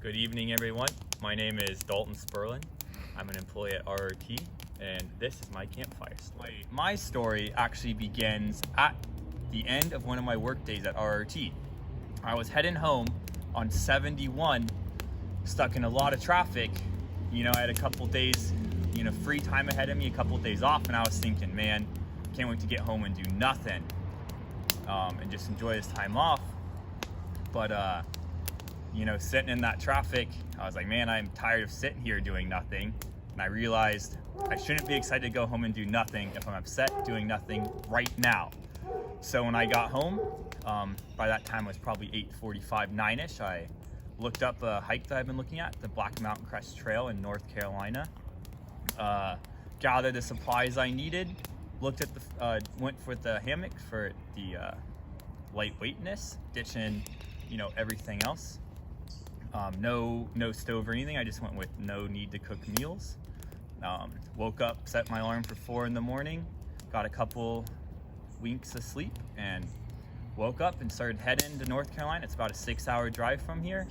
Good evening, everyone. My name is Dalton. I'm an employee at RRT, and this is my campfire story. My story actually begins at the end of one of my work days at RRT. I was heading home on 71, stuck in a lot of traffic. You know, I had a couple days, free time ahead of me, a couple days off, and I was thinking, man, can't wait to get home and do nothing, and just enjoy this time off. But sitting in that traffic, I was like, man, I'm tired of sitting here doing nothing. And I realized I shouldn't be excited to go home and do nothing if I'm upset doing nothing right now. So when I got home, by that time it was probably 8:45, 9ish, I looked up a hike that I've been looking at, the Black Mountain Crest Trail in North Carolina. Gathered the supplies I needed, looked at went for the hammock for the lightweightness, ditching everything else. No stove or anything. I just went with no need to cook meals. Woke up, set my alarm for 4 in the morning, got a couple winks of sleep, and woke up and started heading to North Carolina. It's about a 6-hour drive from here.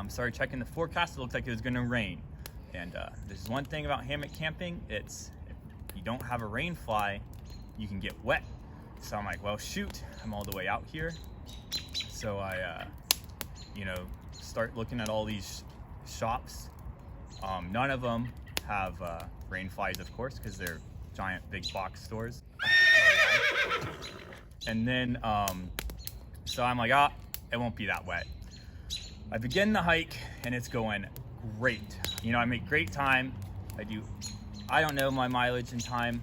Started checking the forecast. It looked like it was going to rain. And there's one thing about hammock camping. It's if you don't have a rain fly, you can get wet. So I'm like, well, shoot, I'm all the way out here. So I, start looking at all these shops. None of them have rain flies, of course, because they're giant big box stores. And then, so I'm like, it won't be that wet. I begin the hike and it's going great. I make great time. I don't know my mileage and time,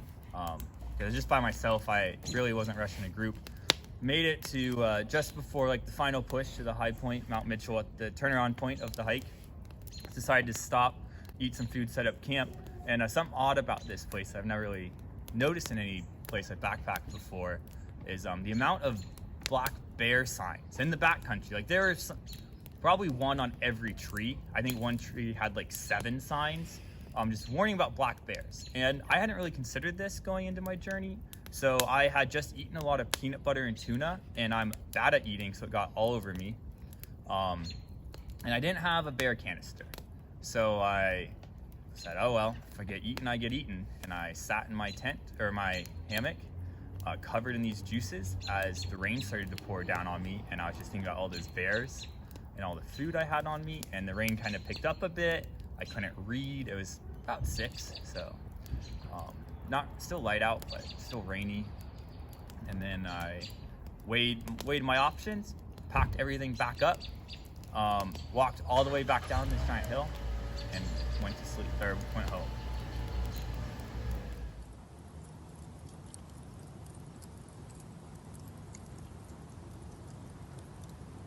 because just by myself, I really wasn't rushing a group. Made it to just before the final push to the high point, Mount Mitchell, at the turnaround point of the hike. Decided to stop, eat some food, set up camp. And something odd about this place I've never really noticed in any place I've backpacked before is the amount of black bear signs in the backcountry. There is probably one on every tree. I think one tree had 7 signs, just warning about black bears. And I hadn't really considered this going into my journey. So I had just eaten a lot of peanut butter and tuna, and I'm bad at eating, so it got all over me. And I didn't have a bear canister. So I said, oh well, if I get eaten, I get eaten. And I sat in my tent, or my hammock, covered in these juices as the rain started to pour down on me. And I was just thinking about all those bears and all the food I had on me. And the rain kind of picked up a bit. I couldn't read. It was about 6, so not still light out, but still rainy. And then I weighed my options, packed everything back up, walked all the way back down this giant hill, and went to sleep, or went home.